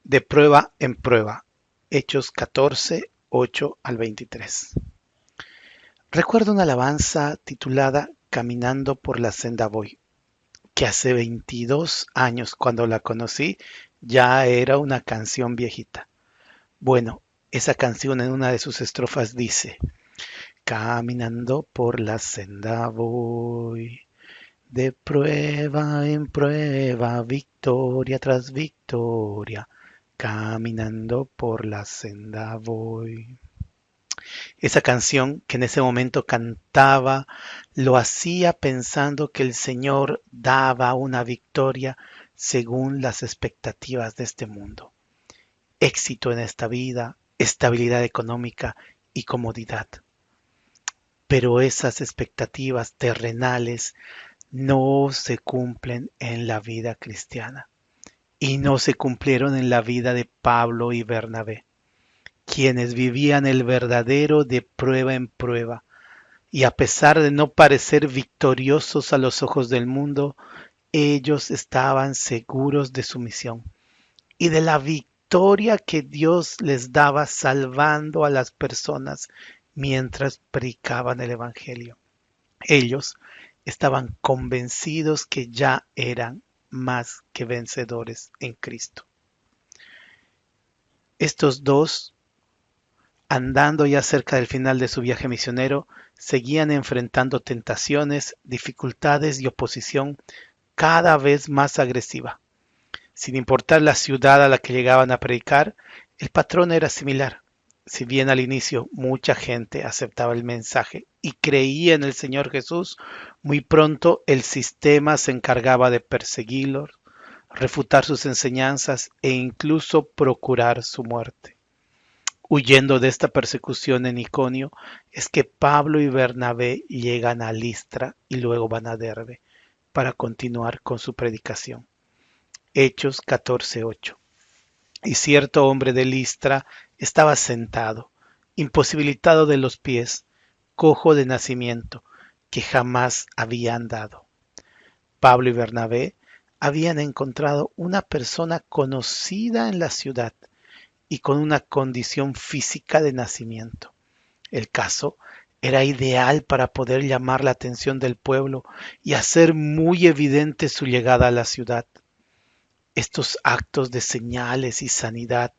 de prueba en prueba. Hechos 14, 8 al 23. Recuerdo una alabanza titulada Caminando por la senda voy, que hace 22 años cuando la conocí ya era una canción viejita. Bueno, esa canción en una de sus estrofas dice: Caminando por la senda voy, de prueba en prueba, victoria tras victoria, caminando por la senda voy. Esa canción que en ese momento cantaba, lo hacía pensando que el Señor daba una victoria según las expectativas de este mundo. Éxito en esta vida, estabilidad económica y comodidad. Pero esas expectativas terrenales no se cumplen en la vida cristiana y no se cumplieron en la vida de Pablo y Bernabé, quienes vivían el verdadero de prueba en prueba, y a pesar de no parecer victoriosos a los ojos del mundo, ellos estaban seguros de su misión y de la victoria que Dios les daba salvando a las personas mientras predicaban el Evangelio. Ellos estaban convencidos que ya eran más que vencedores en Cristo. Estos dos, andando ya cerca del final de su viaje misionero, seguían enfrentando tentaciones, dificultades y oposición cada vez más agresiva. Sin importar la ciudad a la que llegaban a predicar, el patrón era similar. Si bien al inicio mucha gente aceptaba el mensaje y creía en el Señor Jesús, muy pronto el sistema se encargaba de perseguirlos, refutar sus enseñanzas e incluso procurar su muerte. Huyendo de esta persecución en Iconio, es que Pablo y Bernabé llegan a Listra y luego van a Derbe para continuar con su predicación. Hechos 14:8. Y cierto hombre de Listra estaba sentado, imposibilitado de los pies, cojo de nacimiento, que jamás había andado. Pablo y Bernabé habían encontrado una persona conocida en la ciudad y con una condición física de nacimiento. El caso era ideal para poder llamar la atención del pueblo y hacer muy evidente su llegada a la ciudad. Estos actos de señales y sanidad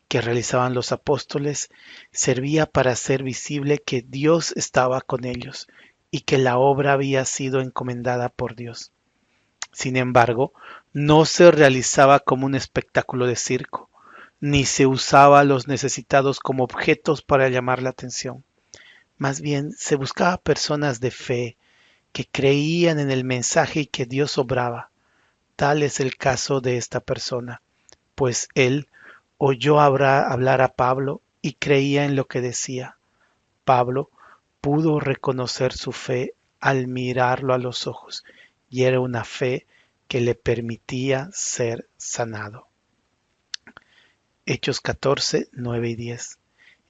que realizaban los apóstoles servía para hacer visible que Dios estaba con ellos y que la obra había sido encomendada por Dios. Sin embargo, no se realizaba como un espectáculo de circo, ni se usaba a los necesitados como objetos para llamar la atención. Más bien, se buscaba personas de fe que creían en el mensaje y que Dios obraba. Tal es el caso de esta persona, pues él oyó hablar a Pablo y creía en lo que decía. Pablo pudo reconocer su fe al mirarlo a los ojos, y era una fe que le permitía ser sanado. Hechos 14, 9 y 10.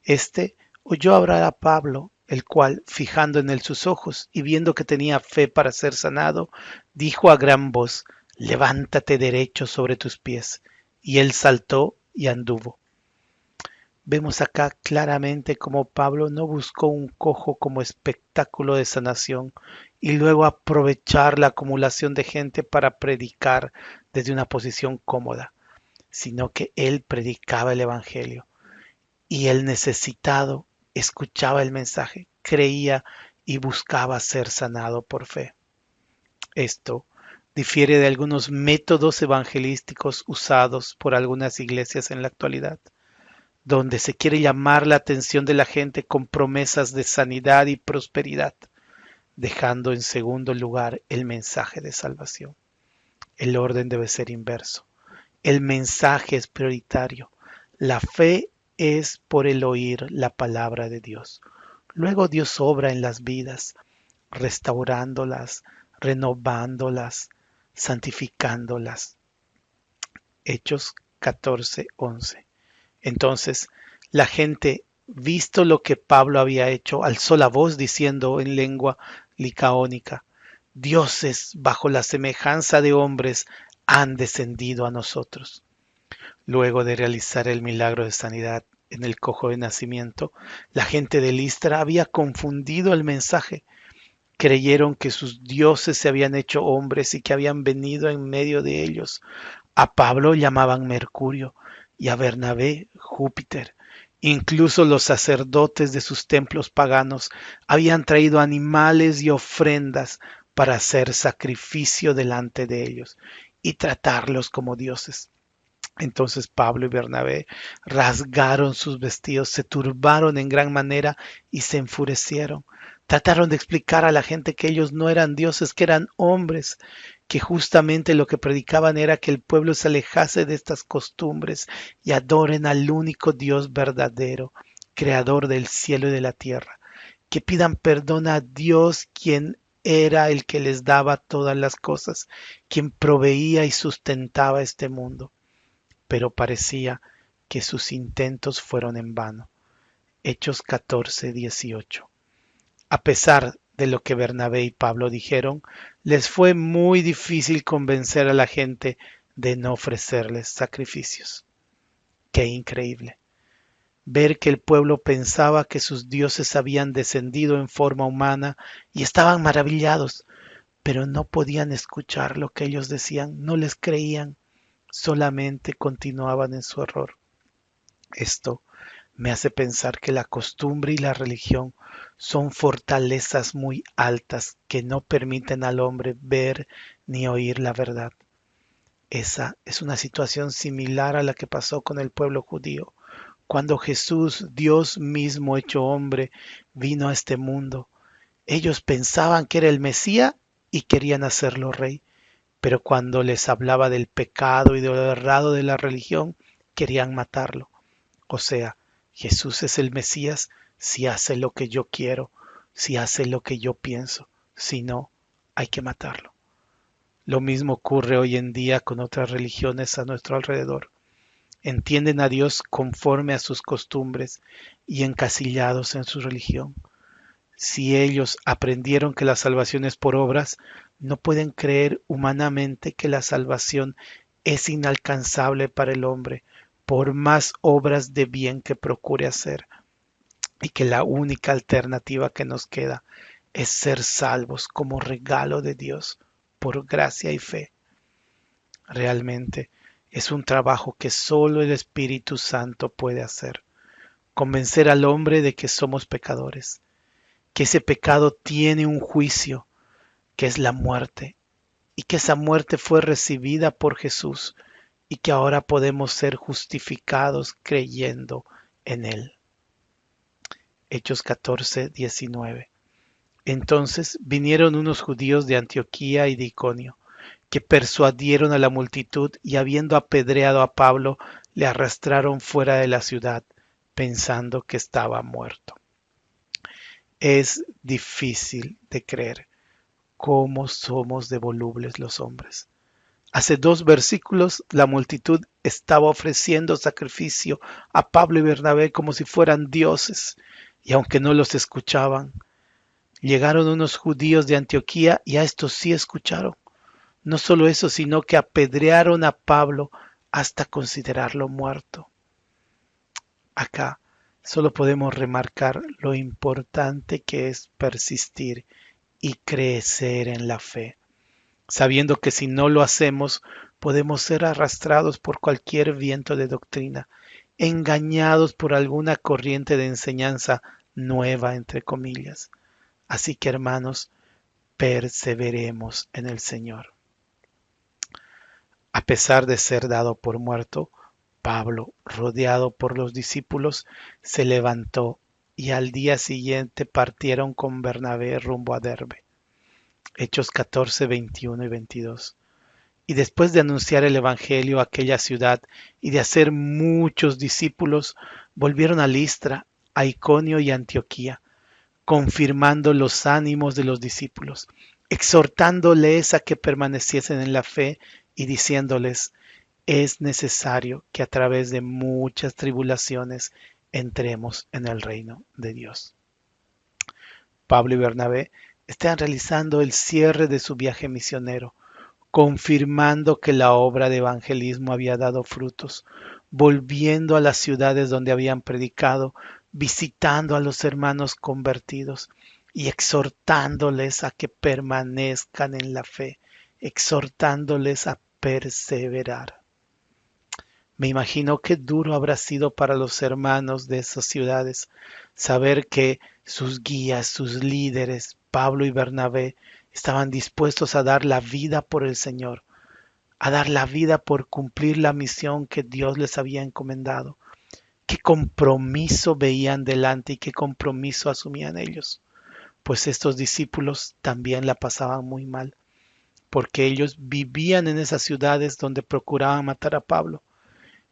Este oyó hablar a Pablo, el cual, fijando en él sus ojos y viendo que tenía fe para ser sanado, dijo a gran voz: levántate derecho sobre tus pies. Y él saltó y anduvo. Vemos acá claramente cómo Pablo no buscó un cojo como espectáculo de sanación y luego aprovechar la acumulación de gente para predicar desde una posición cómoda, sino que él predicaba el Evangelio y el necesitado escuchaba el mensaje, creía y buscaba ser sanado por fe. Esto difiere de algunos métodos evangelísticos usados por algunas iglesias en la actualidad, donde se quiere llamar la atención de la gente con promesas de sanidad y prosperidad, dejando en segundo lugar el mensaje de salvación. El orden debe ser inverso. El mensaje es prioritario. La fe es por el oír la palabra de Dios. Luego Dios obra en las vidas, restaurándolas, renovándolas, santificándolas. Hechos 14:11. Entonces la gente, visto lo que Pablo había hecho, alzó la voz diciendo en lengua licaónica: dioses bajo la semejanza de hombres han descendido a nosotros. Luego de realizar el milagro de sanidad en el cojo de nacimiento, la gente de Listra había confundido el mensaje. Creyeron que sus dioses se habían hecho hombres y que habían venido en medio de ellos. A Pablo llamaban Mercurio y a Bernabé Júpiter. Incluso los sacerdotes de sus templos paganos habían traído animales y ofrendas para hacer sacrificio delante de ellos y tratarlos como dioses. Entonces Pablo y Bernabé rasgaron sus vestidos, se turbaron en gran manera y se enfurecieron. Trataron de explicar a la gente que ellos no eran dioses, que eran hombres, que justamente lo que predicaban era que el pueblo se alejase de estas costumbres y adoren al único Dios verdadero, creador del cielo y de la tierra, que pidan perdón a Dios, quien era el que les daba todas las cosas, quien proveía y sustentaba este mundo. Pero parecía que sus intentos fueron en vano. Hechos 14:18. A pesar de lo que Bernabé y Pablo dijeron, les fue muy difícil convencer a la gente de no ofrecerles sacrificios. Qué increíble. Ver que el pueblo pensaba que sus dioses habían descendido en forma humana y estaban maravillados, pero no podían escuchar lo que ellos decían, no les creían, solamente continuaban en su error. Esto me hace pensar que la costumbre y la religión son fortalezas muy altas que no permiten al hombre ver ni oír la verdad. Esa es una situación similar a la que pasó con el pueblo judío, cuando Jesús, Dios mismo hecho hombre, vino a este mundo. Ellos pensaban que era el Mesías y querían hacerlo rey, pero cuando les hablaba del pecado y de lo errado de la religión, querían matarlo. O sea, Jesús es el Mesías si hace lo que yo quiero, si hace lo que yo pienso. Si no, hay que matarlo. Lo mismo ocurre hoy en día con otras religiones a nuestro alrededor. Entienden a Dios conforme a sus costumbres y encasillados en su religión. Si ellos aprendieron que la salvación es por obras, no pueden creer humanamente que la salvación es inalcanzable para el hombre, por más obras de bien que procure hacer, y que la única alternativa que nos queda es ser salvos como regalo de Dios por gracia y fe. Realmente es un trabajo que solo el Espíritu Santo puede hacer, convencer al hombre de que somos pecadores, que ese pecado tiene un juicio, que es la muerte, y que esa muerte fue recibida por Jesús y que ahora podemos ser justificados creyendo en Él. Hechos 14:19. Entonces vinieron unos judíos de Antioquía y de Iconio, que persuadieron a la multitud y habiendo apedreado a Pablo, le arrastraron fuera de la ciudad, pensando que estaba muerto. Es difícil de creer cómo somos de volubles los hombres. Hace 2 versículos la multitud estaba ofreciendo sacrificio a Pablo y Bernabé como si fueran dioses, y aunque no los escuchaban, llegaron unos judíos de Antioquía y a estos sí escucharon. No solo eso, sino que apedrearon a Pablo hasta considerarlo muerto. Acá solo podemos remarcar lo importante que es persistir y crecer en la fe, sabiendo que si no lo hacemos, podemos ser arrastrados por cualquier viento de doctrina, engañados por alguna corriente de enseñanza nueva, entre comillas. Así que, hermanos, perseveremos en el Señor. A pesar de ser dado por muerto, Pablo, rodeado por los discípulos, se levantó y al día siguiente partieron con Bernabé rumbo a Derbe. Hechos 14, 21 y 22. Y después de anunciar el Evangelio a aquella ciudad y de hacer muchos discípulos, volvieron a Listra, a Iconio y a Antioquía, confirmando los ánimos de los discípulos, exhortándoles a que permaneciesen en la fe y diciéndoles, es necesario que a través de muchas tribulaciones entremos en el reino de Dios. Pablo y Bernabé están realizando el cierre de su viaje misionero, confirmando que la obra de evangelismo había dado frutos, volviendo a las ciudades donde habían predicado, visitando a los hermanos convertidos y exhortándoles a que permanezcan en la fe, exhortándoles a perseverar. Me imagino qué duro habrá sido para los hermanos de esas ciudades saber que sus guías, sus líderes, Pablo y Bernabé, estaban dispuestos a dar la vida por el Señor, a dar la vida por cumplir la misión que Dios les había encomendado. Qué compromiso veían delante y qué compromiso asumían ellos. Pues estos discípulos también la pasaban muy mal, porque ellos vivían en esas ciudades donde procuraban matar a Pablo.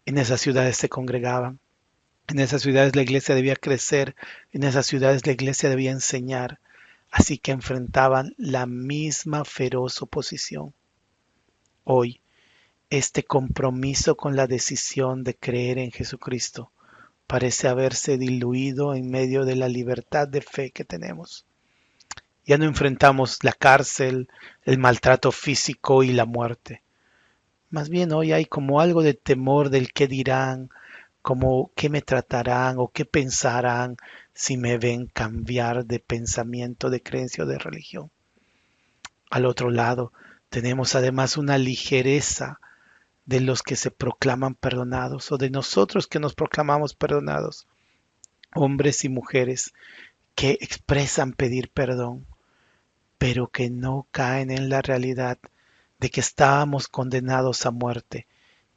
En esas ciudades se congregaban, en esas ciudades la iglesia debía crecer, en esas ciudades la iglesia debía enseñar, así que enfrentaban la misma feroz oposición. Hoy, este compromiso con la decisión de creer en Jesucristo parece haberse diluido en medio de la libertad de fe que tenemos. Ya no enfrentamos la cárcel, el maltrato físico y la muerte. Más bien hoy hay como algo de temor del qué dirán, como qué me tratarán o qué pensarán si me ven cambiar de pensamiento, de creencia o de religión. Al otro lado, tenemos además una ligereza de los que se proclaman perdonados o de nosotros que nos proclamamos perdonados, hombres y mujeres que expresan pedir perdón, pero que no caen en la realidad de que estábamos condenados a muerte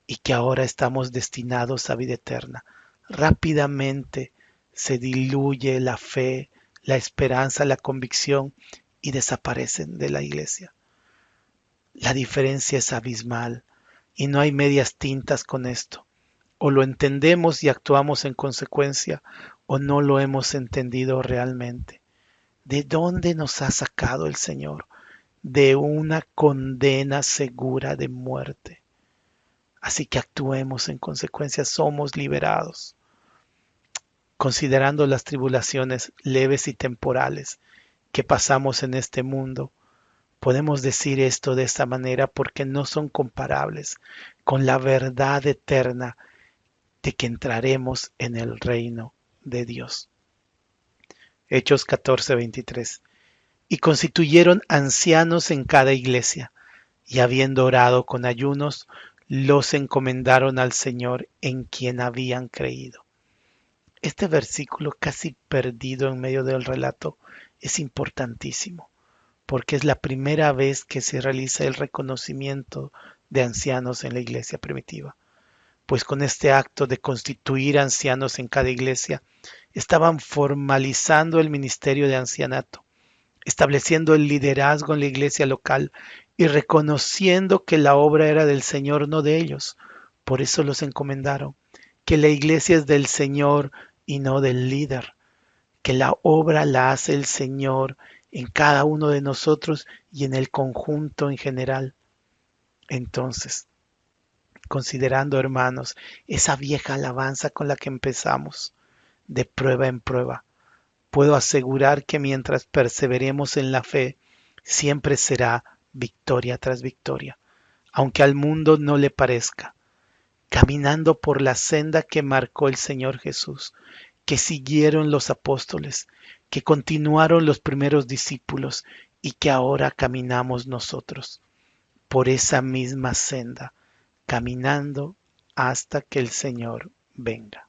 y que ahora estamos destinados a vida eterna. Rápidamente se diluye la fe, la esperanza, la convicción y desaparecen de la iglesia. La diferencia es abismal y no hay medias tintas con esto. O lo entendemos y actuamos en consecuencia o no lo hemos entendido realmente. ¿De dónde nos ha sacado el Señor? De una condena segura de muerte. Así que actuemos en consecuencia, somos liberados. Considerando las tribulaciones leves y temporales que pasamos en este mundo, podemos decir esto de esta manera porque no son comparables con la verdad eterna de que entraremos en el reino de Dios. Hechos 14:23. Y constituyeron ancianos en cada iglesia, y habiendo orado con ayunos, los encomendaron al Señor en quien habían creído. Este versículo, casi perdido en medio del relato, es importantísimo, porque es la primera vez que se realiza el reconocimiento de ancianos en la iglesia primitiva. Pues con este acto de constituir ancianos en cada iglesia, estaban formalizando el ministerio de ancianato, estableciendo el liderazgo en la iglesia local y reconociendo que la obra era del Señor, no de ellos. Por eso los encomendaron, que la iglesia es del Señor y no del líder, que la obra la hace el Señor en cada uno de nosotros y en el conjunto en general. Entonces, considerando, hermanos, esa vieja alabanza con la que empezamos, de prueba en prueba, puedo asegurar que mientras perseveremos en la fe, siempre será victoria tras victoria, aunque al mundo no le parezca, caminando por la senda que marcó el Señor Jesús, que siguieron los apóstoles, que continuaron los primeros discípulos y que ahora caminamos nosotros por esa misma senda, caminando hasta que el Señor venga.